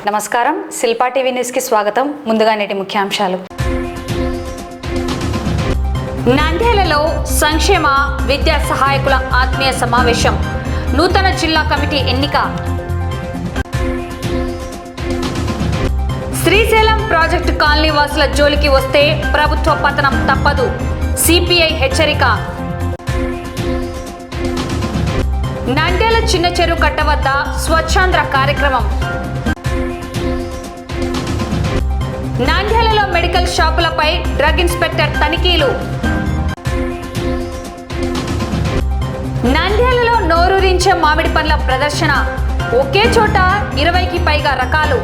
నమస్కారం, Shilpa TV news కి స్వాగతం. ముందుగా నేటి ముఖ్యాంశాలు. నంద్యాలలో సంక్షేమ విద్యా సహాయకుల ఆత్మీయ సమావేశం, నూతన జిల్లా కమిటీ ఎన్నిక. శ్రీశైలం ప్రాజెక్టు కాలనీ వాసుల జోలికి వస్తే ప్రభుత్వ పతనం తప్పదు, సిపిఐ హెచ్చరిక. నంద్యాల చిన్న చెరువు కట్ట వద్ద స్వచ్ఛాంధ్ర కార్యక్రమం. నంద్యాలలో మెడికల్ షాపులపై డ్రగ్ ఇన్స్పెక్టర్ తనిఖీలు. నంద్యాలలో నోరూరించే మామిడి పండ్ల ప్రదర్శన, ఒకే చోట 20కి పైగా రకాలు.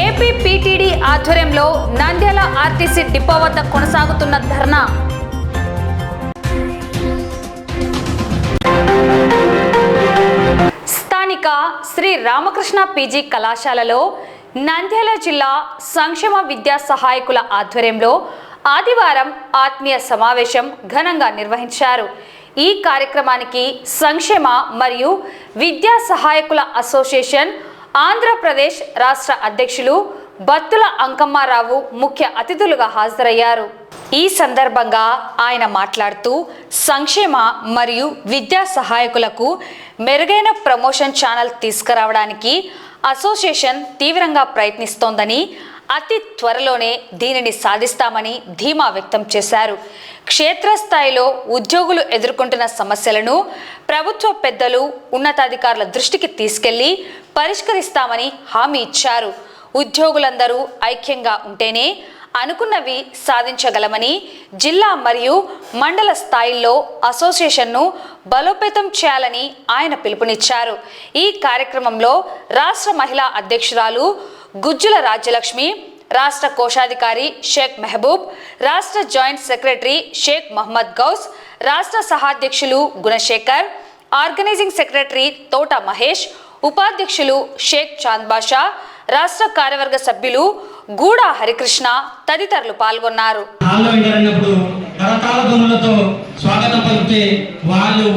ఏపీ పీటీడీ ఆధ్వర్యంలో నంద్యాల ఆర్టీసీ డిపో వద్ద కొనసాగుతున్న ధర్నా. స్థానిక శ్రీ రామకృష్ణ పీజీ కళాశాలలో నంద్యాల జిల్లా సంక్షేమ విద్యా సహాయకుల ఆధ్వర్యంలో ఆదివారం ఆత్మీయ సమావేశం ఘనంగా నిర్వహించారు. ఈ కార్యక్రమానికి సంక్షేమ మరియు విద్యా సహాయకుల అసోసియేషన్ ఆంధ్రప్రదేశ్ రాష్ట్ర అధ్యక్షులు బత్తుల అంకమ్మారావు ముఖ్య అతిథులుగా హాజరయ్యారు. ఈ సందర్భంగా ఆయన మాట్లాడుతూ సంక్షేమ మరియు విద్యా సహాయకులకు మెరుగైన ప్రమోషన్ ఛానల్ తీసుకురావడానికి అసోసియేషన్ తీవ్రంగా ప్రయత్నిస్తోందని, అతి త్వరలోనే దీనిని సాధిస్తామని ధీమా వ్యక్తం చేశారు. క్షేత్రస్థాయిలో ఉద్యోగులు ఎదుర్కొంటున్న సమస్యలను ప్రభుత్వ పెద్దలు, ఉన్నతాధికారుల దృష్టికి తీసుకెళ్లి పరిష్కరిస్తామని హామీ ఇచ్చారు. ఉద్యోగులందరూ ఐక్యంగా ఉంటేనే అనుకున్నవి సాధించగలమని, జిల్లా మరియు మండల స్థాయిల్లో అసోసియేషన్ను బలోపేతం చేయాలని ఆయన పిలుపునిచ్చారు. ఈ కార్యక్రమంలో రాష్ట్ర మహిళా అధ్యక్షురాలు గుజ్జుల రాజ్యలక్ష్మి, రాష్ట్ర కోశాధికారి షేక్ మెహబూబ్, రాష్ట్ర జాయింట్ సెక్రటరీ షేక్ మహమ్మద్ గౌస్, రాష్ట్ర సహాధ్యక్షులు గుణశేఖర్, ఆర్గనైజింగ్ సెక్రటరీ తోట మహేష్, ఉపాధ్యక్షులు షేక్ చాంద్ బాషా, రాష్ట్ర కార్యవర్గ సభ్యులు గూడా హరికృష్ణ తదితరులు పాల్గొన్నారు. స్వాగతం పలికితే వాళ్ళు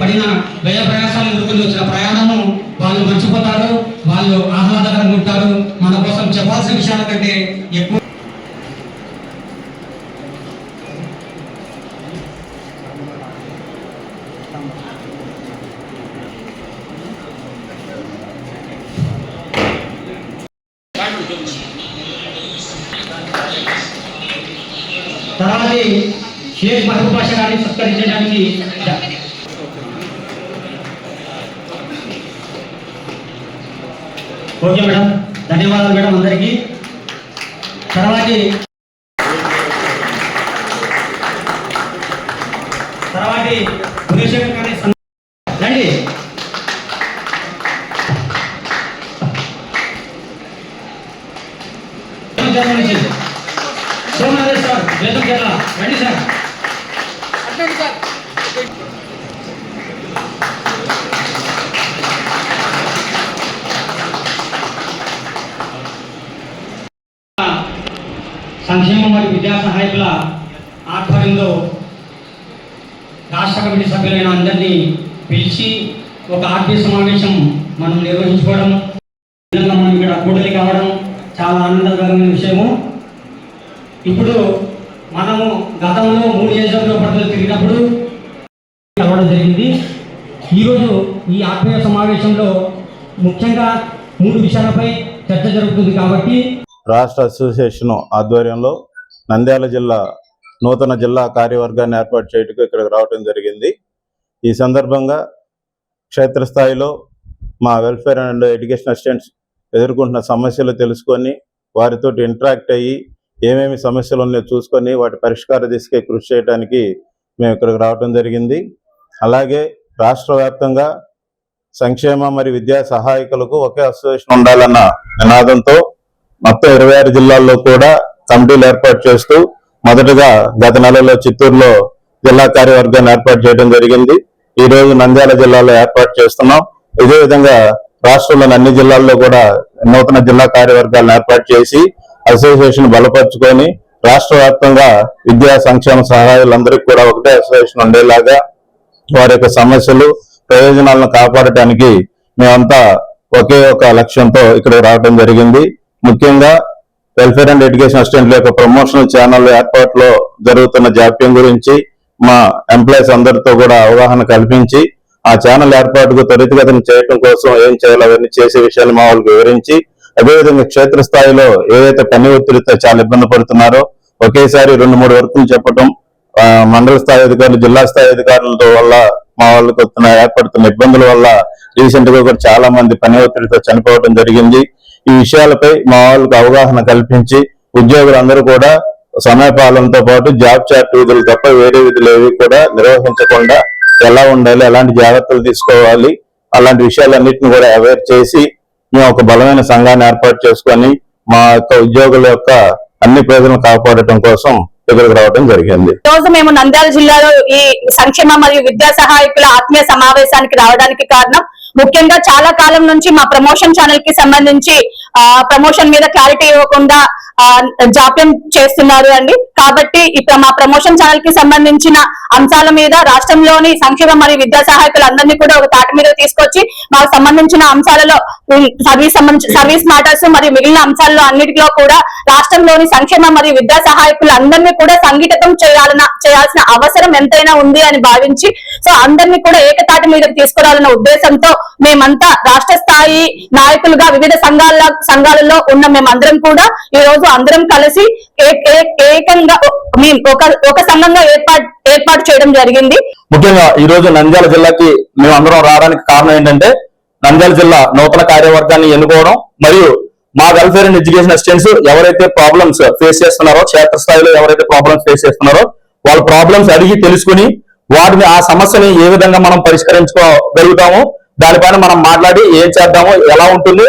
పడిన వ్యయ ప్రయాసాలు ఎదుర్కొని వచ్చిన ప్రయాణము వాళ్ళు మర్చిపోతారు, వాళ్ళు ఆహ్లాదకరంగా ఉంటారు. మన కోసం చెప్పాల్సిన విషయాల కంటే ఎక్కువ తర్వాత షేక్ మహబూబ్ బాషా గారిని సత్కరించడానికి ఓకే మేడం, ధన్యవాదాలు మేడం అందరికీ. తర్వాతి గుణశేఖర్ గారి రండి. సోమనాథ్ సార్ వేదం జిల్లా రండి సార్. సంక్షేమ మరియు విద్యా సహాయకుల ఆధ్వర్యంలో రాష్ట్ర కమిటీ సభ్యులైన అందరినీ పిలిచి ఒక ఆర్టీ సమావేశం మనం నిర్వహించుకోవడం, మనం ఇక్కడ కూడలి కావడం చాలా ఆనందకరమైన విషయము. ఇప్పుడు మనము గతంలో 3 నియోజకవర్గాలు తిరిగినప్పుడు కలవడం జరిగింది. ఈరోజు ఈ ఆత్మీయ సమావేశంలో ముఖ్యంగా 3 విషయాలపై చర్చ జరుగుతుంది. కాబట్టి రాష్ట్ర అసోసియేషన్ ఆధ్వర్యంలో నంద్యాల జిల్లా నూతన జిల్లా కార్యవర్గాన్ని ఏర్పాటు చేయడానికి ఇక్కడికి రావడం జరిగింది. ఈ సందర్భంగా క్షేత్రస్థాయిలో మా వెల్ఫేర్ అండ్ ఎడ్యుకేషన్ అసిస్టెంట్స్ ఎదుర్కొంటున్న సమస్యలు తెలుసుకొని వారితో ఇంటరాక్ట్ అయ్యి ఏమేమి సమస్యలు ఉన్నాయో చూసుకొని వాటి పరిష్కార దిశగా కృషి చేయడానికి మేము ఇక్కడికి రావడం జరిగింది. అలాగే రాష్ట్ర వ్యాప్తంగా సంక్షేమ మరియు విద్యా సహాయకులకు ఒకే అసోసియేషన్ ఉండాలన్న నినాదంతో మొత్తం 26 జిల్లాల్లో కూడా కమిటీలు ఏర్పాటు చేస్తూ మొదటగా గత నెలలో చిత్తూరులో జిల్లా కార్యవర్గాన్ని ఏర్పాటు చేయడం జరిగింది. ఈ రోజు నంద్యాల జిల్లాలో ఏర్పాటు చేస్తున్నాం. ఇదే విధంగా రాష్ట్రంలోని అన్ని జిల్లాల్లో కూడా నూతన జిల్లా కార్యవర్గాలను ఏర్పాటు చేసి అసోసియేషన్ బలపరుచుకొని రాష్ట్ర వ్యాప్తంగా విద్యా సంక్షేమ సహాయాలందరికీ కూడా ఒకటే అసోసియేషన్ ఉండేలాగా వారి యొక్క సమస్యలు ప్రయోజనాలను కాపాడటానికి మేమంతా ఒకే ఒక లక్ష్యంతో ఇక్కడ రావడం జరిగింది. ముఖ్యంగా వెల్ఫేర్ అండ్ ఎడ్యుకేషన్ అసిస్టెంట్ల యొక్క ప్రమోషనల్ ఛానల్ ఏర్పాటులో జరుగుతున్న జాప్యం గురించి మా ఎంప్లాయీస్ అందరితో కూడా అవగాహన కల్పించి ఆ ఛానల్ ఏర్పాటుకు త్వరితగతిన చేయడం కోసం ఏం చేయాలో అవన్నీ చేసే విషయాలు మా వాళ్ళకి వివరించి, అదేవిధంగా క్షేత్రస్థాయిలో ఏదైతే పని ఒత్తిడితో చాలా ఇబ్బంది పడుతున్నారో ఒకేసారి 2-3 వర్కులు చెప్పడం, మండల స్థాయి అధికారులు, జిల్లా స్థాయి అధికారులతో వల్ల మా వాళ్ళకి ఏర్పడుతున్న ఇబ్బందుల వల్ల రీసెంట్ గా కూడా చాలా మంది పని ఒత్తిడితో చనిపోవడం జరిగింది. ఈ విషయాలపై మా వాళ్ళకి అవగాహన కల్పించి ఉద్యోగులందరూ కూడా సమయపాలనతో పాటు జాబ్ చార్ట్ విధులు తప్ప వేరే విధులు ఏవి కూడా నిర్వహించకుండా ఎలా ఉండాలి, ఎలాంటి జాగ్రత్తలు తీసుకోవాలి, అలాంటి విషయాలన్నింటినీ కూడా అవేర్ చేసి మేము ఒక బలమైన సంఘాన్ని ఏర్పాటు చేసుకొని మా యొక్క ఉద్యోగుల యొక్క అన్ని ప్రజలను కాపాడటం కోసం ఇక్కడికి రావడం జరిగింది. ఈ రోజు మేము నంద్యాల జిల్లాలో ఈ సంక్షేమ మరియు విద్యా సహాయకుల ఆత్మీయ సమావేశానికి రావడానికి కారణం, ముఖ్యంగా చాలా కాలం నుంచి మా ప్రమోషన్ ఛానల్ కి సంబంధించి ప్రమోషన్ మీద క్లారిటీ ఇవ్వకుండా జాప్యం చేస్తున్నారు అండి. కాబట్టి ఇప్పుడు మా ప్రమోషన్ ఛానల్ కి సంబంధించిన అంశాల మీద రాష్ట్రంలోని సంక్షేమ మరియు విద్యా సహాయకులందరినీ కూడా ఒక తాటి మీద తీసుకొచ్చి మాకు సంబంధించిన అంశాలలో సర్వీస్ మ్యాటర్స్ మరియు మిగిలిన అంశాల్లో అన్నిటిలో కూడా రాష్ట్రంలోని సంక్షేమ మరియు విద్యా సహాయకులందరినీ కూడా సంఘటితం చేయాల్సిన అవసరం ఎంతైనా ఉంది అని భావించి, సో అందరినీ కూడా ఏకతాటి మీదకి తీసుకురావాలన్న ఉద్దేశంతో మేమంతా రాష్ట్ర స్థాయి నాయకులుగా వివిధ సంఘాలలో ఉన్న మేమందరం కూడా ఈ రోజు అందరం కలిసి ఏకంగా ఒక సంఘంగా ఏర్పాటు చేయడం జరిగింది. ముఖ్యంగా ఈ రోజు నంద్యాల జిల్లాకి మేము అందరం రావడానికి కారణం ఏంటంటే, నంద్యాల జిల్లా నూతన కార్యవర్గాన్ని ఎన్నుకోవడం మరియు మా వెల్ఫేర్ అండ్ ఎడ్యుకేషన్ అసిస్టెంట్స్ ఎవరైతే ప్రాబ్లమ్స్ ఫేస్ చేస్తున్నారో, క్షేత్రస్థాయిలో ఎవరైతే ప్రాబ్లమ్స్ ఫేస్ చేస్తున్నారో వాళ్ళ ప్రాబ్లమ్స్ అడిగి తెలుసుకుని వాటిని ఆ సమస్యని ఏ విధంగా మనం పరిష్కరించుకోగలుగుతామో దానిపైన మనం మాట్లాడి ఏం చేద్దామో, ఎలా ఉంటుంది.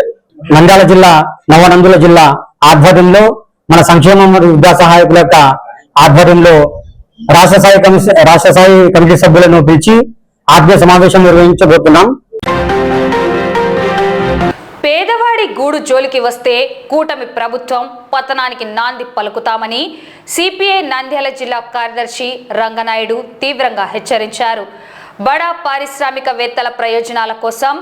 నంద్యాల జిల్లా నవనందుల జిల్లా ఆధ్వర్యంలో మన సంక్షేమ మరియు విద్యా సహాయకుల యొక్క ఆధ్వర్యంలో రాష్ట్ర స్థాయి కమిటీ సభ్యులను పిలిచి ఆత్మీయ సమావేశం నిర్వహించబోతున్నాం. పేదవాడి గూడు జోలికి వస్తే కూటమి ప్రభుత్వం పతనానికి నాంది పలుకుతామని సిపిఐ నంద్యాల జిల్లా కార్యదర్శి రంగనాయుడు తీవ్రంగా హెచ్చరించారు. బడా పారిశ్రామికవేత్తల ప్రయోజనాల కోసం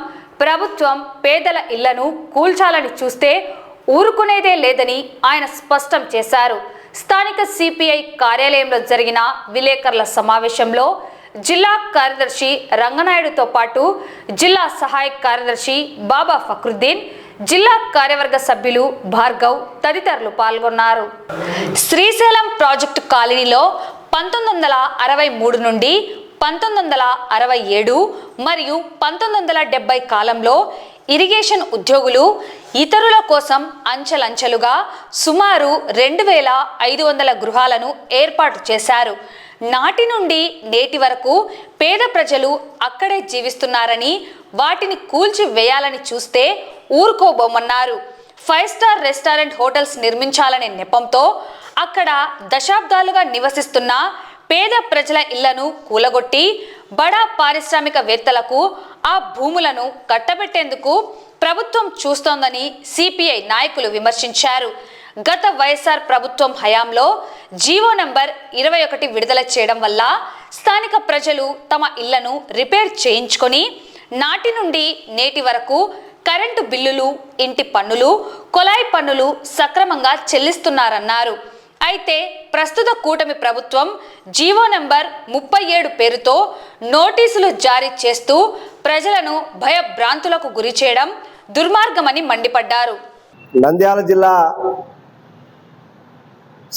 ప్రభుత్వం పేదల ఇళ్లను కూల్చాలని చూస్తే ఊరుకునేదే లేదని ఆయన స్పష్టం చేశారు. స్థానిక సిపిఐ కార్యాలయంలో జరిగిన విలేకరుల సమావేశంలో జిల్లా కార్యదర్శి రంగనాయుడుతో పాటు జిల్లా సహాయ కార్యదర్శి బాబా ఫక్రుద్దీన్, జిల్లా కార్యవర్గ సభ్యులు భార్గవ్ తదితరులు పాల్గొన్నారు. శ్రీశైలం ప్రాజెక్టు కాలనీలో 1963 నుండి 1967 మరియు 1970 కాలంలో ఇరిగేషన్ ఉద్యోగులు ఇతరుల కోసం అంచెలంచెలుగా సుమారు 2500 గృహాలను ఏర్పాటు చేశారు. నాటి నుండి నేటి వరకు పేద ప్రజలు అక్కడే జీవిస్తున్నారని, వాటిని కూల్చి వేయాలని చూస్తే ఊరుకోబోమన్నారు. 5 స్టార్ రెస్టారెంట్ హోటల్స్ నిర్మించాలనే నెపంతో అక్కడ దశాబ్దాలుగా నివసిస్తున్న పేద ప్రజల ఇళ్లను కూలగొట్టి బడా పారిశ్రామికవేత్తలకు ఆ భూములను కట్టబెట్టేందుకు ప్రభుత్వం చూస్తోందని సిపిఐ నాయకులు విమర్శించారు. గత వైఎస్ఆర్ ప్రభుత్వం హయాంలో జీవో నంబర్ 21 విడుదల చేయడం వల్ల స్థానిక ప్రజలు తమ ఇళ్లను రిపేర్ చేయించుకొని నాటి నుండి నేటి వరకు కరెంటు బిల్లులు, ఇంటి పన్నులు, కొలాయి పన్నులు సక్రమంగా చెల్లిస్తున్నారన్నారు. అయితే ప్రస్తుత కూటమి ప్రభుత్వం జీవో నంబర్ 37 పేరుతో నోటీసులు జారీ చేస్తూ ప్రజలను భయభ్రాంతులకు గురి చేయడం దుర్మార్గమని మండిపడ్డారు. నంద్యాల జిల్లా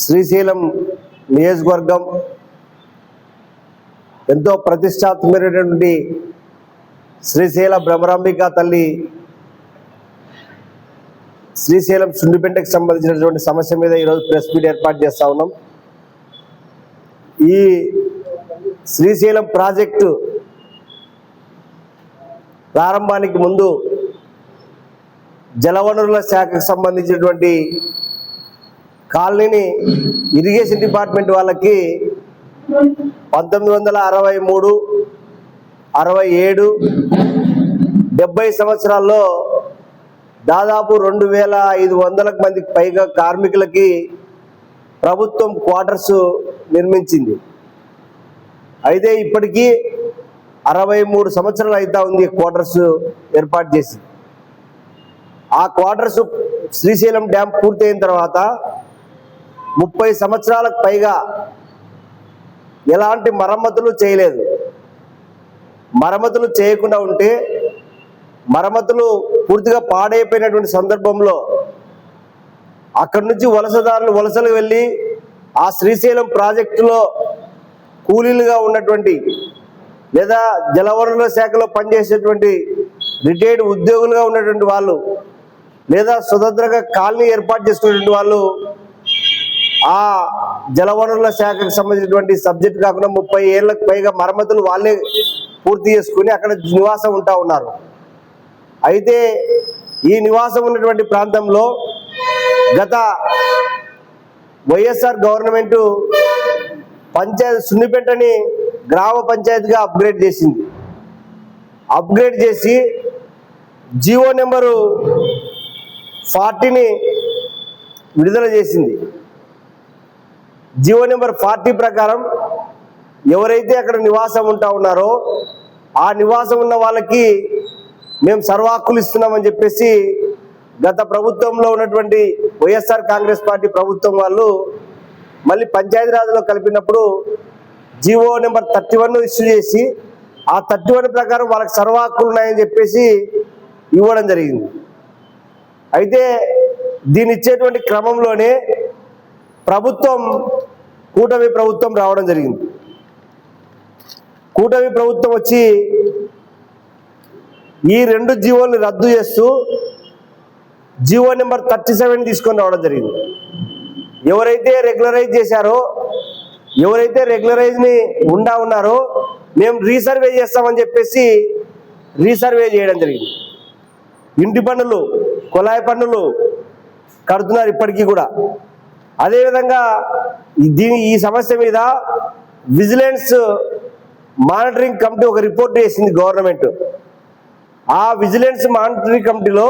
శ్రీశైలం నియోజకవర్గం ఎంతో ప్రతిష్టాత్మకమైనటువంటి శ్రీశైల భ్రమరాంబిక తల్లి శ్రీశైలం సుండిపెంటకు సంబంధించినటువంటి సమస్య మీద ఈరోజు ప్రెస్ మీట్ ఏర్పాటు చేస్తూ ఉన్నాం. ఈ శ్రీశైలం ప్రాజెక్టు ప్రారంభానికి ముందు జలవనరుల శాఖకు సంబంధించినటువంటి కాలనీని ఇరిగేషన్ డిపార్ట్మెంట్ వాళ్ళకి 1963, 67, 70 సంవత్సరాల్లో దాదాపు 2500 మందికి పైగా కార్మికులకి ప్రభుత్వం క్వార్టర్స్ నిర్మించింది. అయితే ఇప్పటికీ 63 సంవత్సరాలు అవుతా ఉంది క్వార్టర్స్ ఏర్పాటు చేసి. ఆ క్వార్టర్స్ శ్రీశైలం డ్యామ్ పూర్తయిన తర్వాత 30 సంవత్సరాలకు పైగా ఎలాంటి మరమ్మతులు చేయలేదు. మరమ్మతులు చేయకుండా ఉంటే మరమ్మతులు పూర్తిగా పాడైపోయినటువంటి సందర్భంలో అక్కడి నుంచి వలసదారులు వలసలు వెళ్ళి ఆ శ్రీశైలం ప్రాజెక్టులో కూలీలుగా ఉన్నటువంటి లేదా జలవనరుల శాఖలో పనిచేసేటువంటి రిటైర్డ్ ఉద్యోగులుగా ఉన్నటువంటి వాళ్ళు లేదా స్వతంత్రంగా కాలనీ ఏర్పాటు చేసుకునేటువంటి వాళ్ళు ఆ జలవనరుల శాఖకు సంబంధించినటువంటి సబ్జెక్ట్ కాకుండా 30 ఏళ్లకు పైగా మరమ్మతులు వాళ్ళే పూర్తి చేసుకుని అక్కడ నివాసం ఉంటా ఉన్నారు. అయితే ఈ నివాసం ఉన్నటువంటి ప్రాంతంలో గత వైఎస్ఆర్ గవర్నమెంటు పంచాయతీ సున్నిపెంటని గ్రామ పంచాయతీగా అప్గ్రేడ్ చేసింది. అప్గ్రేడ్ చేసి జీవో నెంబరు 40ని విడుదల చేసింది. జీవో నెంబర్ 40 ప్రకారం ఎవరైతే అక్కడ నివాసం ఉంటా ఉన్నారో ఆ నివాసం ఉన్న వాళ్ళకి మేము సర్వ హక్కులు ఇస్తున్నామని చెప్పేసి గత ప్రభుత్వంలో ఉన్నటువంటి వైఎస్ఆర్ కాంగ్రెస్ పార్టీ ప్రభుత్వం వాళ్ళు మళ్ళీ పంచాయతీరాజ్లో కలిపినప్పుడు జీవో నెంబర్ 31 ఇష్యూ చేసి ఆ 31 ప్రకారం వాళ్ళకి సర్వ హక్కులు ఉన్నాయని చెప్పేసి ఇవ్వడం జరిగింది. అయితే దీన్ని ఇచ్చేటువంటి క్రమంలోనే కూటమి ప్రభుత్వం రావడం జరిగింది. కూటమి ప్రభుత్వం వచ్చి ఈ 2 జీవోల్ని రద్దు చేస్తూ జీవో నెంబర్ 37 తీసుకొని రావడం జరిగింది. ఎవరైతే రెగ్యులరైజ్ చేశారో ఎవరైతే రెగ్యులరైజ్ని ఉన్నారో మేము రీసర్వే చేస్తామని చెప్పేసి రీసర్వే చేయడం జరిగింది. ఇంటి పన్నులు కుళాయి పన్నులు కడుతున్నారు ఇప్పటికీ కూడా. అదేవిధంగా ఈ సమస్య మీద విజిలెన్స్ మానిటరింగ్ కమిటీ ఒక రిపోర్ట్ చేసింది గవర్నమెంట్. ఆ విజిలెన్స్ మానిటరింగ్ కమిటీలో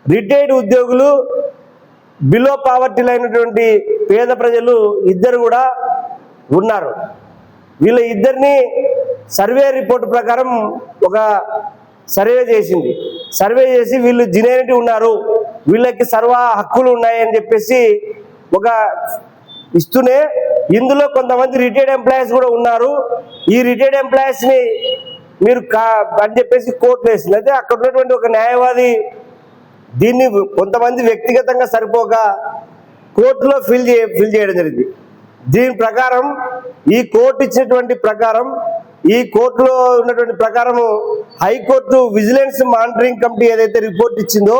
రిటైర్డ్ ఉద్యోగులు బిలో పావర్టీ అయినటువంటి పేద ప్రజలు ఇద్దరు కూడా ఉన్నారు. వీళ్ళ ఇద్దరిని సర్వే రిపోర్ట్ ప్రకారం ఒక సర్వే చేసింది. సర్వే చేసి వీళ్ళు జినేరిటీ ఉన్నారు, వీళ్ళకి సర్వ హక్కులు ఉన్నాయని చెప్పేసి ఒక ఇస్తూనే ఇందులో కొంతమంది రిటైర్డ్ ఎంప్లాయీస్ కూడా ఉన్నారు, ఈ రిటైర్డ్ ఎంప్లాయీస్ని మీరు అని చెప్పేసి కోర్టు వేసింది. అయితే అక్కడ ఉన్నటువంటి ఒక న్యాయవాది దీన్ని కొంతమంది వ్యక్తిగతంగా సరిపోక కోర్టులో ఫిల్ చేయడం జరిగింది. దీని ప్రకారం ఈ కోర్టు ఇచ్చినటువంటి ప్రకారం ఈ కోర్టులో ఉన్నటువంటి ప్రకారము హైకోర్టు విజిలెన్స్ మానిటరింగ్ కమిటీ ఏదైతే రిపోర్ట్ ఇచ్చిందో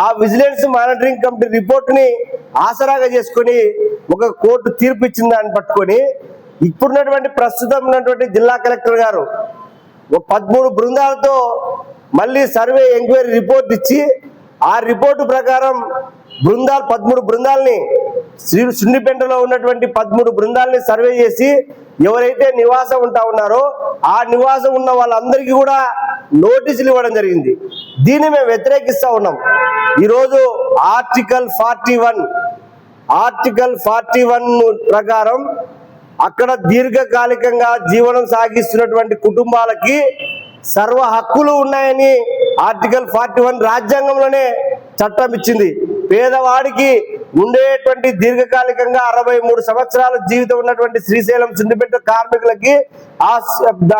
ఆ విజిలెన్స్ మానిటరింగ్ కమిటీ రిపోర్ట్ని ఆసరాగా చేసుకొని ఒక కోర్టు తీర్పు ఇచ్చిన దాన్ని పట్టుకొని ఇప్పుడున్నటువంటి ప్రస్తుతం ఉన్నటువంటి జిల్లా కలెక్టర్ గారు 13 బృందాలతో మళ్ళీ సర్వే ఎంక్వైరీ రిపోర్ట్ ఇచ్చి ఆ రిపోర్టు ప్రకారం 13 బృందాలని సున్నిపెంటలో ఉన్నటువంటి 13 బృందాలని సర్వే చేసి ఎవరైతే నివాసం ఉంటా ఉన్నారో ఆ నివాసం ఉన్న వాళ్ళందరికీ కూడా నోటీసులు ఇవ్వడం జరిగింది. దీన్ని మేము వ్యతిరేకిస్తా ఉన్నాం. ఈరోజు ఆర్టికల్ 41 ప్రకారం అక్కడ దీర్ఘకాలికంగా జీవనం సాగిస్తున్నటువంటి కుటుంబాలకి సర్వ హక్కులు ఉన్నాయని ఆర్టికల్ 41 రాజ్యాంగంలోనే చట్టం ఇచ్చింది. పేదవాడికి ఉండేటువంటి దీర్ఘకాలికంగా 63 సంవత్సరాల జీవితం ఉన్నటువంటి శ్రీశైలం సున్నిపెంట కార్మికులకి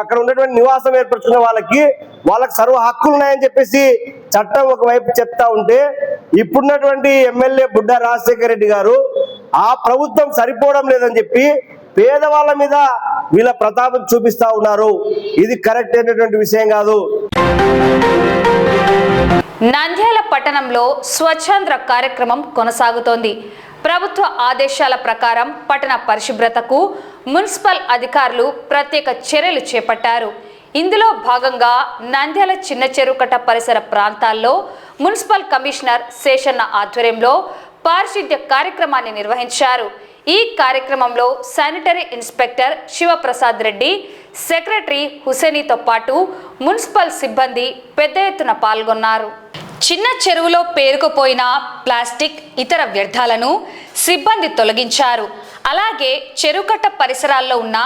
అక్కడ ఉన్నటువంటి నివాసం ఏర్పరచుకున్న వాళ్ళకి సర్వ హక్కులు ఉన్నాయని చెప్పేసి చట్టం ఒకవైపు చెప్తా ఉంటే ఇప్పుడున్నటువంటి ఎమ్మెల్యే బుడ్డ రాజశేఖర రెడ్డి గారు ఆ ప్రభుత్వం సరిపోవడం లేదని చెప్పి పేదవాళ్ళ మీద వీళ్ళ ప్రతాపం చూపిస్తా ఉన్నారు. ఇది కరెక్ట్ అయినటువంటి విషయం కాదు. నంద్యాల పట్టణంలో స్వచ్ఛంద్ర కార్యక్రమం కొనసాగుతోంది. ప్రభుత్వ ఆదేశాల ప్రకారం పట్టణ పరిశుభ్రతకు మున్సిపల్ అధికారులు ప్రత్యేక చర్యలు చేపట్టారు. ఇందులో భాగంగా నంద్యాల చిన్న చెరువుకట్ట పరిసర ప్రాంతాల్లో మున్సిపల్ కమిషనర్ శేషన్న ఆధ్వర్యంలో పారిశుద్ధ్య కార్యక్రమాన్ని నిర్వహించారు. ఈ కార్యక్రమంలో sanitary inspector Shivaprasad Reddy, secretary హుసేనీతో పాటు మున్సిపల్ సిబ్బంది పెద్ద ఎత్తున పాల్గొన్నారు. చిన్న చెరువులో పేరుకుపోయిన ప్లాస్టిక్, ఇతర వ్యర్థాలను సిబ్బంది తొలగించారు. అలాగే చెరువుకట్ట పరిసరాల్లో ఉన్న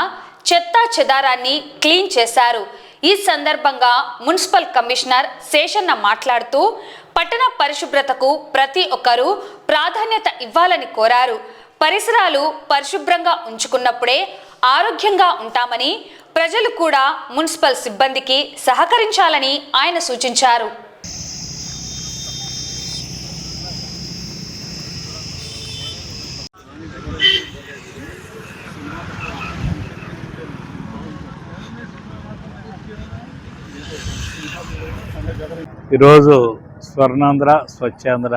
చెత్తా చెదారాన్ని క్లీన్ చేశారు. ఈ సందర్భంగా మున్సిపల్ కమిషనర్ శేషన్న మాట్లాడుతూ పట్టణ పరిశుభ్రతకు ప్రతి ఒక్కరూ ప్రాధాన్యత ఇవ్వాలని కోరారు. పరిసరాలు పరిశుభ్రంగా ఉంచుకున్నప్పుడే ఆరోగ్యంగా ఉంటామని, ప్రజలు కూడా మున్సిపల్ సిబ్బందికి సహకరించాలని ఆయన సూచించారు. ఈరోజు స్వర్ణాంధ్ర స్వచ్ఛాంధ్ర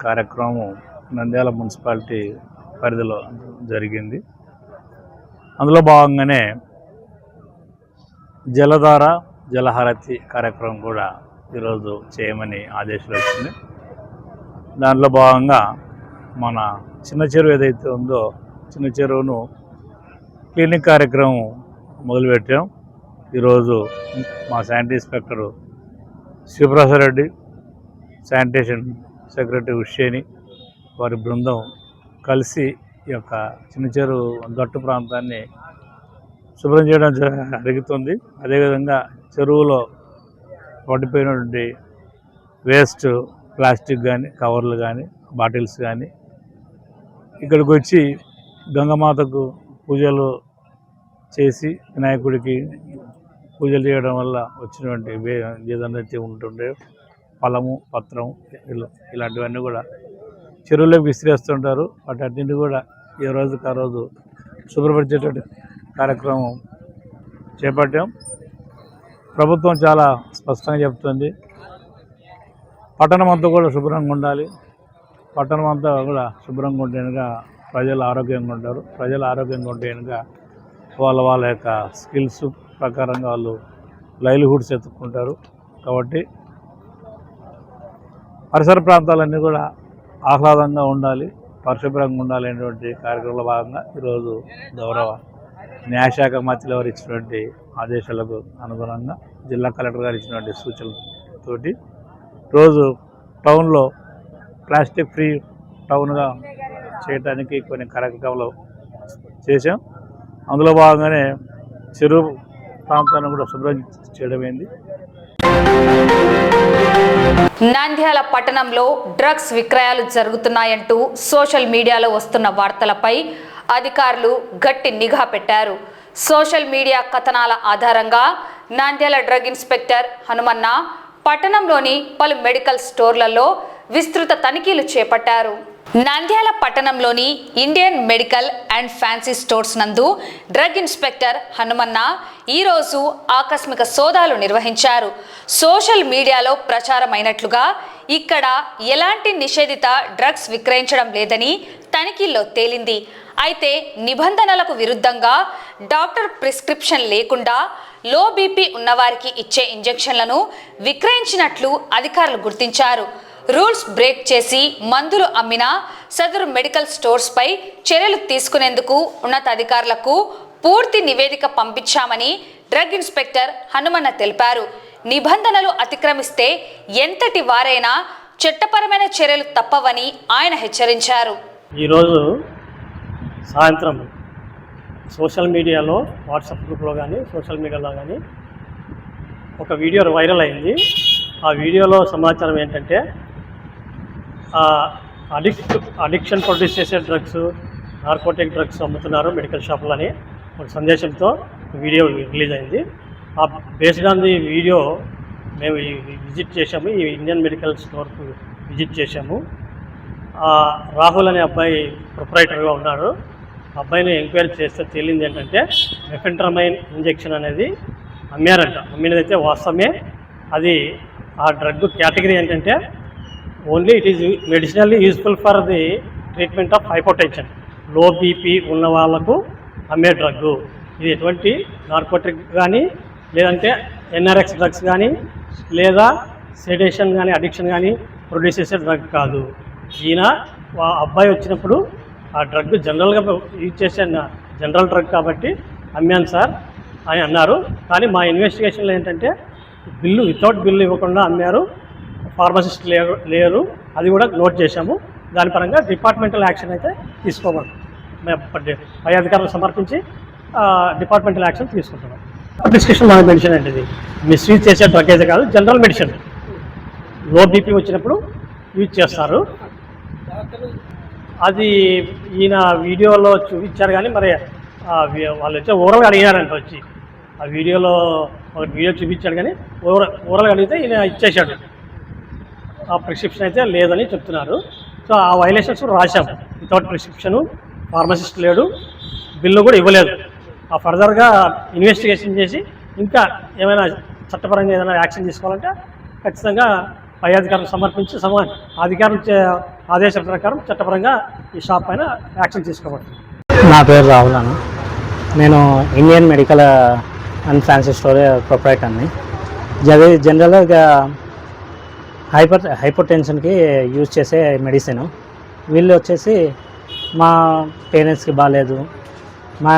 కార్యక్రమం నంద్యాల మున్సిపాలిటీ పరిధిలో జరిగింది. అందులో భాగంగానే జలధార జలహారతి కార్యక్రమం కూడా ఈరోజు చేయమని ఆదేశాలు వచ్చింది. దాంట్లో భాగంగా మన చిన్న చెరువు ఏదైతే ఉందో చిన్న చెరువును క్లీనింగ్ కార్యక్రమం మొదలుపెట్టాం. ఈరోజు మా sanitary inspector Shivaprasad Reddy, sanitation secretary Husseini వారి బృందం కలిసి ఈ యొక్క చిన్న చెరువు గట్టు ప్రాంతాన్ని శుభ్రం చేయడం జరుగుతుంది. అదేవిధంగా చెరువులో పడిపోయినటువంటి వేస్ట్ ప్లాస్టిక్ కానీ, కవర్లు కానీ, బాటిల్స్ కానీ ఇక్కడికి వచ్చి గంగమాతకు పూజలు చేసి వినాయకుడికి పూజలు చేయడం వల్ల వచ్చినటువంటి ఏదైతే ఉంటుండే ఫలము, పత్రం ఇలాంటివన్నీ కూడా చెరువులోకి విసిరేస్తుంటారు. వాటన్నింటినీ కూడా ఏ రోజుకి ఆ రోజు శుభ్రపరిచేటువంటి కార్యక్రమం చేపట్టాం. ప్రభుత్వం చాలా స్పష్టంగా చెప్తుంది, పట్టణం అంతా కూడా శుభ్రంగా ఉండాలి. పట్టణం అంతా కూడా శుభ్రంగా ఉంటే కనుక ప్రజలు ఆరోగ్యంగా ఉంటారు. ప్రజలు ఆరోగ్యంగా ఉంటే కనుక వాళ్ళ యొక్క స్కిల్స్ ప్రకారంగా వాళ్ళు లైవ్లీహుడ్స్ ఎత్తుక్కుంటారు. కాబట్టి పరిసర ప్రాంతాలన్నీ కూడా ఆహ్లాదంగా ఉండాలి, పరిశుభ్రంగా ఉండాలి అనేటువంటి కార్యక్రమంలో భాగంగా ఈరోజు గౌరవ న్యాయశాఖ మంత్రి వారు ఇచ్చినటువంటి ఆదేశాలకు అనుగుణంగా జిల్లా కలెక్టర్ గారు ఇచ్చినటువంటి సూచనలతోటి రోజు టౌన్లో ప్లాస్టిక్ ఫ్రీ టౌన్గా చేయడానికి కొన్ని కార్యక్రమాలు చేశాం. అందులో భాగంగానే చెరువు ప్రాంతాన్ని కూడా శుభ్రం చేయడమైంది. నంద్యాల పట్టణంలో డ్రగ్స్ విక్రయాలు జరుగుతున్నాయంటూ సోషల్ మీడియాలో వస్తున్న వార్తలపై అధికారులు గట్టి నిఘా పెట్టారు. సోషల్ మీడియా కథనాల ఆధారంగా నంద్యాల డ్రగ్ ఇన్స్పెక్టర్ హనుమన్న పట్టణంలోని పలు మెడికల్ స్టోర్లలో విస్తృత తనిఖీలు చేపట్టారు. నంద్యాల పట్టణంలోని Indian medical and fancy stores నందు డ్రగ్ ఇన్స్పెక్టర్ హనుమన్న ఈరోజు ఆకస్మిక సోదాలు నిర్వహించారు. సోషల్ మీడియాలో ప్రచారమైనట్లుగా ఇక్కడ ఎలాంటి నిషేధిత డ్రగ్స్ విక్రయించడం లేదని తనిఖీల్లో తేలింది. అయితే నిబంధనలకు విరుద్ధంగా డాక్టర్ ప్రిస్క్రిప్షన్ లేకుండా లో బీపీ ఉన్నవారికి ఇచ్చే ఇంజెక్షన్లను విక్రయించినట్లు అధికారులు గుర్తించారు. రూల్స్ బ్రేక్ చేసి మందులు అమ్మిన సదరు మెడికల్ స్టోర్స్ పై చర్యలు తీసుకునేందుకు ఉన్నతాధికారులకు పూర్తి నివేదిక పంపించామని డ్రగ్ ఇన్స్పెక్టర్ హనుమన్న తెలిపారు. నిబంధనలు అతిక్రమిస్తే ఎంతటి వారైనా చట్టపరమైన చర్యలు తప్పవని ఆయన హెచ్చరించారు. ఈరోజు సాయంత్రం సోషల్ మీడియాలో వాట్సాప్ గ్రూప్లో కానీ సోషల్ మీడియాలో కానీ ఒక వీడియో వైరల్ అయింది. ఆ వీడియోలో సమాచారం ఏంటంటే అడిక్షన్ ప్రొడ్యూస్ చేసే డ్రగ్స్, నార్కోటిక్ డ్రగ్స్ అమ్ముతున్నారు మెడికల్ షాపులు అని ఒక సందేశంతో వీడియో రిలీజ్ అయింది. ఆ బేస్డ్ ఆన్ ది వీడియో మేము విజిట్ చేశాము, ఈ ఇండియన్ మెడికల్ స్టోర్కు విజిట్ చేశాము. రాహుల్ అనే అబ్బాయి ప్రొప్రైటర్గా ఉన్నాడు. అబ్బాయిని ఎంక్వైరీ చేస్తే తేలింది ఏంటంటే మెఫెంట్రమైన్ ఇంజెక్షన్ అనేది అమ్మారంట. అమ్మినదైతే వాస్తవమే. అది ఆ డ్రగ్ కేటగిరీ ఏంటంటే only it is medicinally useful for the treatment of hypotension, low BP ఉన్న వాళ్ళకు అమ్మే డ్రగ్గు. ఇది ఎటువంటి నార్కోటిక్ కానీ లేదంటే ఎన్ఆర్ఎక్స్ డ్రగ్స్ కానీ లేదా సెడేషన్ కానీ అడిక్షన్ కానీ ప్రొడ్యూస్ చేసే డ్రగ్ కాదు. ఈయన అబ్బాయి వచ్చినప్పుడు ఆ డ్రగ్ జనరల్గా యూజ్ చేసే జనరల్ డ్రగ్ కాబట్టి అమ్మాను సార్ అని అన్నారు. కానీ మా ఇన్వెస్టిగేషన్లో ఏంటంటే బిల్లు వితౌట్ బిల్లు ఇవ్వకుండా అమ్మారు, ఫార్మసిస్ట్ లేరు, అది కూడా నోట్ చేశాము. దాని పరంగా డిపార్ట్మెంటల్ యాక్షన్ అయితే తీసుకోమని పై అధికారులు సమర్పించి డిపార్ట్మెంటల్ యాక్షన్ తీసుకుంటున్నాం. ప్రిస్క్రిప్షన్ మెడిసిన్ అంటే ఇది మిస్యూజ్ చేసే డ్రగ్ అయితే కాదు, జనరల్ మెడిసిన్. లో బీపీ వచ్చినప్పుడు యూజ్ చేస్తారు. అది ఈయన వీడియోలో చూపించారు, కానీ మరి వాళ్ళు వచ్చి ఓవరాల్గా అడిగారంట. వచ్చి ఆ వీడియోలో ఒక వీడియో చూపించాడు, కానీ ఓవరాల్గా అడిగితే ఈయన ఇచ్చేసాడు. ఆ ప్రిస్క్రిప్షన్ అయితే లేదని చెప్తున్నారు. సో ఆ వైలేషన్స్ రాశాం. వితౌట్ ప్రిస్క్రిప్షను, ఫార్మసిస్ట్ లేడు, బిల్లు కూడా ఇవ్వలేదు. ఆ ఫర్దర్గా ఇన్వెస్టిగేషన్ చేసి ఇంకా ఏమైనా చట్టపరంగా ఏదైనా యాక్షన్ తీసుకోవాలంటే ఖచ్చితంగా పై అధికారులకు సమర్పించి అధికారులు ఆదేశాల ప్రకారం చట్టపరంగా ఈ షాప్ పైన యాక్షన్ తీసుకోబడుతుంది. నా పేరు రాహుల్. నేను Indian medical and fancy store ప్రొప్రైటర్ని. జనరల్గా హైపర్ టెన్షన్కి యూజ్ చేసే మెడిసిన్. వీళ్ళు వచ్చేసి మా పేరెంట్స్కి బాగాలేదు, మా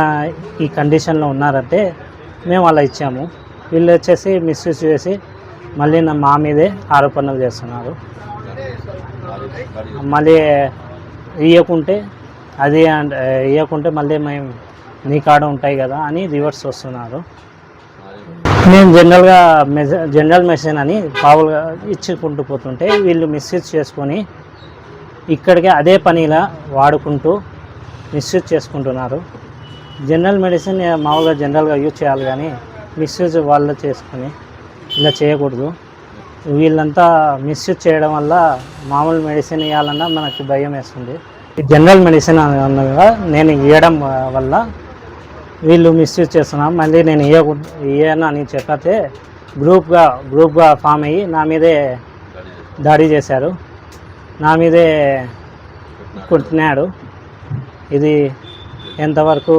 ఈ కండిషన్లో ఉన్నారంటే మేము అలా ఇచ్చాము. వీళ్ళు వచ్చేసి మిస్యూజ్ చేసి మళ్ళీ మా మీదే ఆరోపణలు చేస్తున్నారు. మళ్ళీ ఇవ్వకుంటే మళ్ళీ మేము నీ కాడ ఉంటాయి కదా అని రివర్స్ వస్తున్నారు. నేను జనరల్ మెడిసిన్ అని పావులుగా ఇచ్చుకుంటూ పోతుంటే వీళ్ళు మిస్యూజ్ చేసుకొని ఇక్కడికి అదే పనిలా వాడుకుంటూ మిస్యూజ్ చేసుకుంటున్నారు. జనరల్ మెడిసిన్ మామూలుగా జనరల్గా యూజ్ చేయాలి, కానీ మిస్యూజ్ వాళ్ళు చేసుకొని ఇలా చేయకూడదు. వీళ్ళంతా మిస్యూజ్ చేయడం వల్ల మామూలు మెడిసిన్ ఇవ్వాలన్నా మనకి భయం వేస్తుంది. జనరల్ మెడిసిన్ అనగా నేను ఇవ్వడం వల్ల వీళ్ళు మిస్యూజ్ చేస్తున్నారు. మళ్ళీ నేను ఇయ్యను అని చెప్పితే గ్రూప్గా ఫామ్ అయ్యి నా మీదే దాడి చేశారు, నా మీదే కుట్టినాడు. ఇది ఎంతవరకు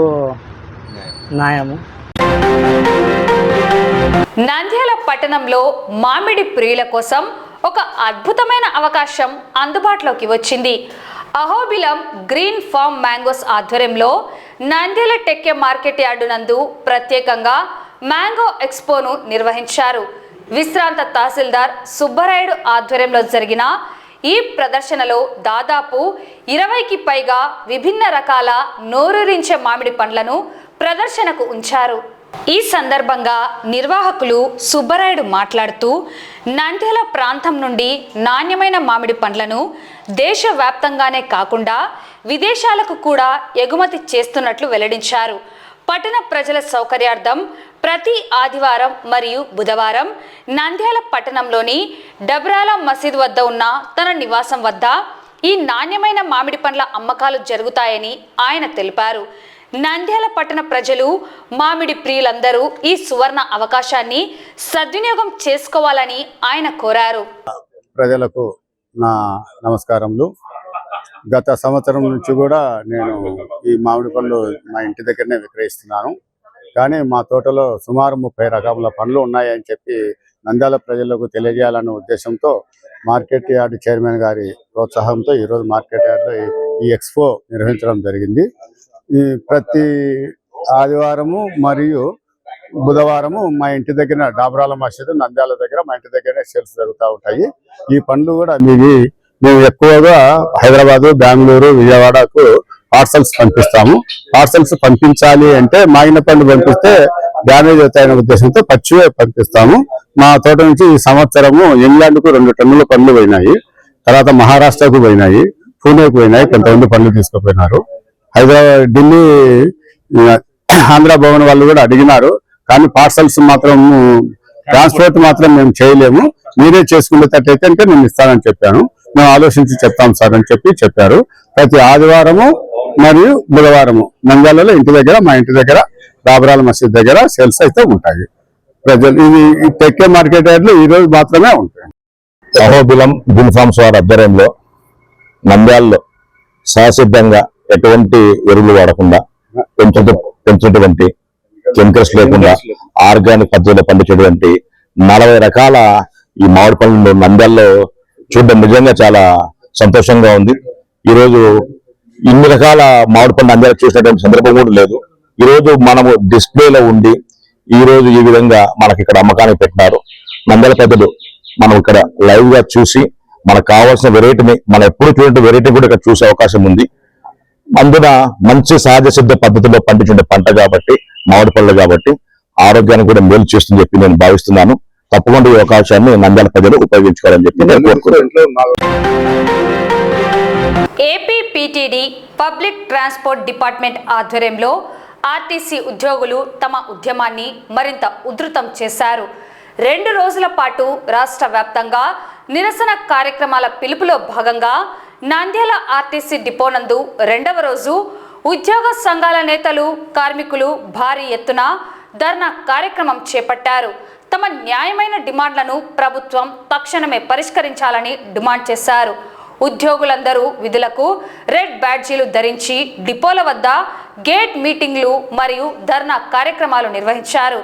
న్యాయము? నంద్యాల పట్టణంలో మామిడి ప్రియుల కోసం ఒక అద్భుతమైన అవకాశం అందుబాటులోకి వచ్చింది. అహోబిలం గ్రీన్ ఫార్మ్ మ్యాంగోస్ ఆధ్వర్యంలో నంద్యాల టెక్కే మార్కెట్ యార్డు నందు ప్రత్యేకంగా మ్యాంగో ఎక్స్పోను నిర్వహించారు. విశ్రాంత తహసీల్దార్ సుబ్బరాయుడు ఆధ్వర్యంలో జరిగిన ఈ ప్రదర్శనలో దాదాపు 20కి పైగా విభిన్న రకాల నోరూరించే మామిడి పండ్లను ప్రదర్శనకు ఉంచారు. ఈ సందర్భంగా నిర్వాహకులు సుబ్బరాయుడు మాట్లాడుతూ నంద్యాల ప్రాంతం నుండి నాణ్యమైన మామిడి పండ్లను దేశవ్యాప్తంగానే కాకుండా విదేశాలకు కూడా ఎగుమతి చేస్తున్నట్లు వెల్లడించారు. పట్టణ ప్రజల సౌకర్యార్థం ప్రతి ఆదివారం మరియు బుధవారం నంద్యాల పట్టణంలోని డబ్రాల మసీద్ వద్ద ఉన్న తన నివాసం వద్ద ఈ నాణ్యమైన మామిడి పండ్ల అమ్మకాలు జరుగుతాయని ఆయన తెలిపారు. నంద్యాల పట్టణ ప్రజలు, మామిడి ప్రియులందరూ ఈ సువర్ణ అవకాశాన్ని సద్వినియోగం చేసుకోవాలని ఆయన కోరారు. ప్రజలకు నా నమస్కారములు. గత సంవత్సరం నుంచి కూడా నేను ఈ మామిడి పండ్లు మా ఇంటి దగ్గరనే విక్రయిస్తున్నాను. కానీ మా తోటలో సుమారు 30 రకముల పండ్లు ఉన్నాయని చెప్పి నంద్యాల ప్రజలకు తెలియజేయాలనే ఉద్దేశంతో మార్కెట్ యార్డ్ చైర్మన్ గారి ప్రోత్సాహంతో ఈరోజు మార్కెట్ యార్డ్లో ఈ ఎక్స్పో నిర్వహించడం జరిగింది. ఈ ప్రతి ఆదివారము మరియు బుధవారము మా ఇంటి దగ్గర డాబ్రాల మసీదు నంద్యాల దగ్గర మా ఇంటి దగ్గరనే సేల్స్ జరుగుతూ ఉంటాయి. ఈ పండ్లు కూడా మేము ఎక్కువగా హైదరాబాదు, బెంగళూరు, విజయవాడకు పార్సల్స్ పంపిస్తాము. పార్సల్స్ పంపించాలి అంటే మాగిన పండ్లు పంపిస్తే డ్యామేజ్ అవుతాయనే ఉద్దేశంతో పచ్చివే పంపిస్తాము. మా తోట నుంచి ఈ సంవత్సరము ఇంగ్లాండ్కు 2 టన్నుల పండ్లు పోయినాయి, తర్వాత మహారాష్ట్రకు పోయినాయి, పూణేకు పోయినాయి, కొంతమంది పండ్లు తీసుకుపోయినారు. హైదరాబాద్, ఢిల్లీ, ఆంధ్ర భవన్ వాళ్ళు కూడా అడిగినారు. కానీ పార్సల్స్ మాత్రం ట్రాన్స్పోర్ట్ మాత్రం మేము చేయలేము, మీరే చేసుకునేటట్టయితే అంటే నేను ఇస్తానని చెప్పాను. మేము ఆలోచించి చెప్తాం సార్ అని చెప్పారు. ప్రతి ఆదివారము మరియు బుధవారము నంద్యాలలో ఇంటి దగ్గర, మా ఇంటి దగ్గర డాబరాల మసీద్ దగ్గర సేల్స్ అయితే ఉంటాయి. ప్రజలు ఈ టెక్కే మార్కెట్ యార్డ్లో ఈ రోజు మాత్రమే ఉంటాయి. అహోబిలం గ్రీన్ ఫార్మ్స్ వారి ఆధ్వర్యంలో నంద్యాలలో సహసిద్ధంగా ఎటువంటి ఎరువులు వాడకుండా పెంచినటువంటి కెమికల్స్ లేకుండా ఆర్గానిక్ పద్ధతిలో పండించేటువంటి 40 రకాల ఈ మామిడి పండ్లు నంద్యాలలో చూడడం నిజంగా చాలా సంతోషంగా ఉంది. ఈ రోజు ఇన్ని రకాల మామిడి పండ్లు నంద్యాల చూసినటువంటి సందర్భం కూడా లేదు. ఈ రోజు మనము డిస్ప్లేలో ఉండి ఈ రోజు ఈ విధంగా మనకి ఇక్కడ అమ్మకానికి పెట్టినారు. నంద్యాల పెద్దలు మనం ఇక్కడ లైవ్ గా చూసి మనకు కావాల్సిన వెరైటీని, మనం ఎప్పుడు చూడండి వెరైటీ కూడా ఇక్కడ చూసే అవకాశం ఉంది. అందున మంచి సహజ సిద్ధ పద్ధతిలో పండించే పంట కాబట్టి, మామిడి పళ్ళు కాబట్టి ఆరోగ్యాన్ని కూడా మేలు చేస్తుందని చెప్పి నేను భావిస్తున్నాను. తప్పకుండా ఈ అవకాశాన్ని నంద్యాల ప్రజలు ఉపయోగించుకోవాలని చెప్పి నేను కోరుకుంటున్నాను. AP PTD public transport department ఆధ్వర్యంలో ఆర్టీసీ ఉద్యోగులు తమ ఉద్యమాన్ని మరింత ఉధృతం చేశారు. 2 రోజుల పాటు రాష్ట్ర వ్యాప్తంగా నిరసన కార్యక్రమాల పిలుపులో భాగంగా నంద్యాల ఆర్టీసీ డిపో నందు 2వ రోజు ఉద్యోగ సంఘాల నేతలు, కార్మికులు భారీ ఎత్తున ధర్నా కార్యక్రమం చేపట్టారు. తమ న్యాయమైన డిమాండ్లను ప్రభుత్వం తక్షణమే పరిష్కరించాలని డిమాండ్ చేశారు. ఉద్యోగులందరూ విధులకు రెడ్ బ్యాడ్జీలు ధరించి డిపోల వద్ద గేట్ మీటింగ్లు మరియు ధర్నా కార్యక్రమాలు నిర్వహించారు.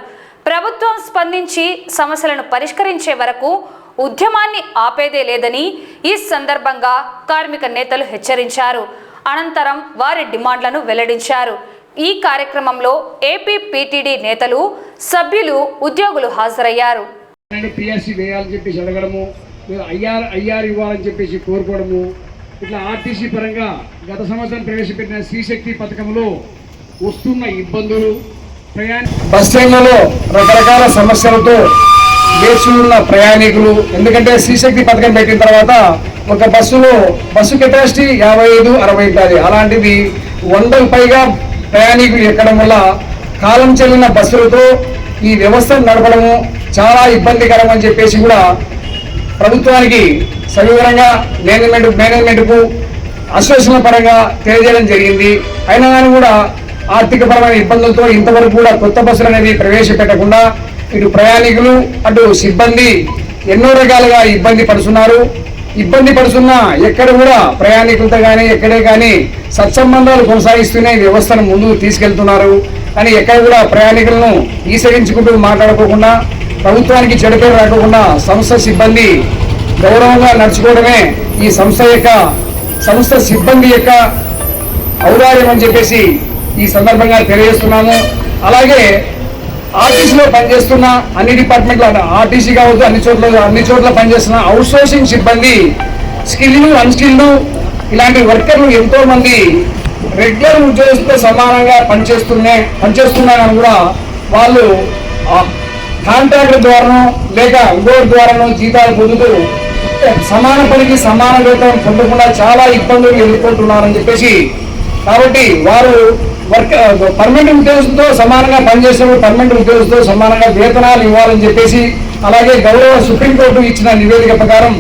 ప్రభుత్వం స్పందించి సమస్యలను పరిష్కరించే వరకు ఉద్యమాన్ని ఆపేదే లేదని ఈ సందర్భంగా కార్మిక నేతలు హెచ్చరించారు. అనంతరం వారి డిమాండ్లను వెల్లడించారు. ఈ కార్యక్రమంలో ఏపీ పీటీడీ నేతలు, సభ్యులు, ఉద్యోగులు హాజరయ్యారు. పిఎస్సి వేయాలని చెప్పేసి అడగడము, ఐఆర్ ఇవ్వాలని చెప్పేసి కోరుకోవడము, ఇట్లా ఆర్టీసీ పరంగా గత సంవత్సరం ప్రవేశపెట్టిన శ్రీశక్తి పథకంలో వస్తున్న ఇబ్బందులు, బస్ స్టాండ్లలో రకరకాల సమస్యలతో వేచి ఉన్న ప్రయాణికులు. ఎందుకంటే శ్రీశక్తి పథకం పెట్టిన తర్వాత ఒక బస్సు కెపాసిటీ 55-60 ఉంటుంది. అలాంటిది 100కు పైగా ప్రయాణికులు ఎక్కడం వల్ల కాలం చెల్లిన బస్సులతో ఈ వ్యవస్థను నడపడము చాలా ఇబ్బందికరం అని చెప్పేసి కూడా ప్రభుత్వానికి సవివరంగా మేనేజ్మెంట్కు అసోసియేషన్ల పరంగా తెలియజేయడం జరిగింది. అయినా కానీ కూడా ఆర్థికపరమైన ఇబ్బందులతో ఇంతవరకు కూడా కొత్త బస్సులు అనేది ప్రవేశపెట్టకుండా ఇటు ప్రయాణికులు అటు సిబ్బంది ఎన్నో రకాలుగా ఇబ్బంది పడుతున్నా ఎక్కడ కూడా ప్రయాణికులతో కానీ ఎక్కడే కానీ సత్సంబంధాలు కొనసాగిస్తూనే వ్యవస్థను ముందుకు తీసుకెళ్తున్నారు. కానీ ఎక్కడ కూడా ప్రయాణికులను ఈసరించుకుంటూ మాట్లాడుకోకుండా, ప్రభుత్వానికి చెడు పేరు రాకుండా సంస్థ సిబ్బంది గౌరవంగా నడుచుకోవడమే ఈ సంస్థ సిబ్బంది యొక్క ఔదార్యం అని చెప్పేసి ఈ సందర్భంగా తెలియజేస్తున్నాము. అలాగే ఆర్టీసీలో పనిచేస్తున్న అన్ని డిపార్ట్మెంట్ల, ఆర్టీసీ కావచ్చు అన్ని చోట్ల పనిచేస్తున్న అవుట్ సోర్సింగ్ సిబ్బంది, స్కిల్లు, అన్స్కిల్లు ఇలాంటి వర్కర్లు ఎంతో మంది రెగ్యులర్ ఉద్యోగస్తులతో సమానంగా పనిచేస్తున్నారని కూడా వాళ్ళు కాంట్రాక్టర్ ద్వారానో లేక ఇంకోటి ద్వారానో జీతాలు పొందుతూ సమాన పనికి సమాన వేతనం పొందకుండా చాలా ఇబ్బందులు ఎదుర్కొంటున్నారని చెప్పేసి, కాబట్టి వారు పర్మనెంట్ ఉద్యోగస్తులతో సమానంగా పనిచేసినప్పుడు పర్మనెంట్ ఉద్యోగస్తులతో సమానంగా వేతనాలు ఇవ్వాలని చెప్పేసి, అలాగే గౌరవ సుప్రీంకోర్టు ఇచ్చిన నివేదిక ప్రకారం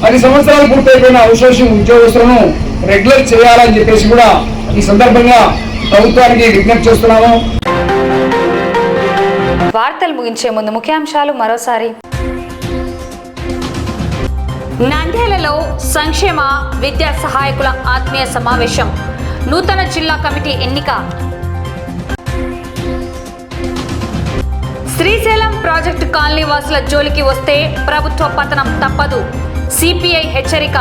10 సంవత్సరాలు పూర్తయిపోయిన అవుట్సోర్సింగ్ ఉద్యోగస్తులను రెగ్యులర్ చేయాలని చెప్పేసి కూడా ఈ సందర్భంగా ప్రభుత్వానికి విజ్ఞప్తి చేస్తున్నాము. వార్తలు ముగించే ముందు ముఖ్యాంశాలు మరోసారి. నంద్యాలలో సంక్షేమ విద్యా సహాయకుల ఆత్మీయ సమావేశం, నూతన జిల్లా కమిటీ ఎన్నిక. శ్రీశైలం ప్రాజెక్టు కాలనీ వాసుల జోలికి వస్తే ప్రభుత్వ పతనం తప్పదు, సిపిఐ హెచ్చరిక.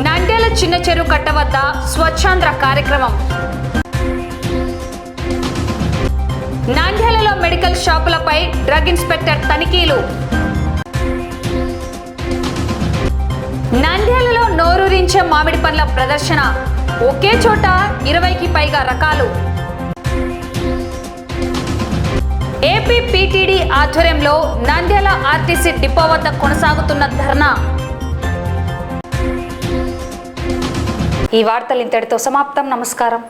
నంద్యాల చిన్న చెరువు కట్ట వద్ద స్వచ్ఛాంధ్ర కార్యక్రమం. నంద్యాలలో మెడికల్ షాపులపై డ్రగ్ ఇన్స్పెక్టర్ తనిఖీలు. నంద్యాలలో నోరూరించే మామిడి పండ్ల ప్రదర్శన, ఒకే చోట 20కి పైగా రకాలు. ఏపీ పీటీడీ ఆధ్వర్యంలో నంద్యాల ఆర్టీసీ డిపో వద్ద కొనసాగుతున్న ధర్నా. ఈ వార్తలు ఇంతటితో సమాప్తం. నమస్కారం.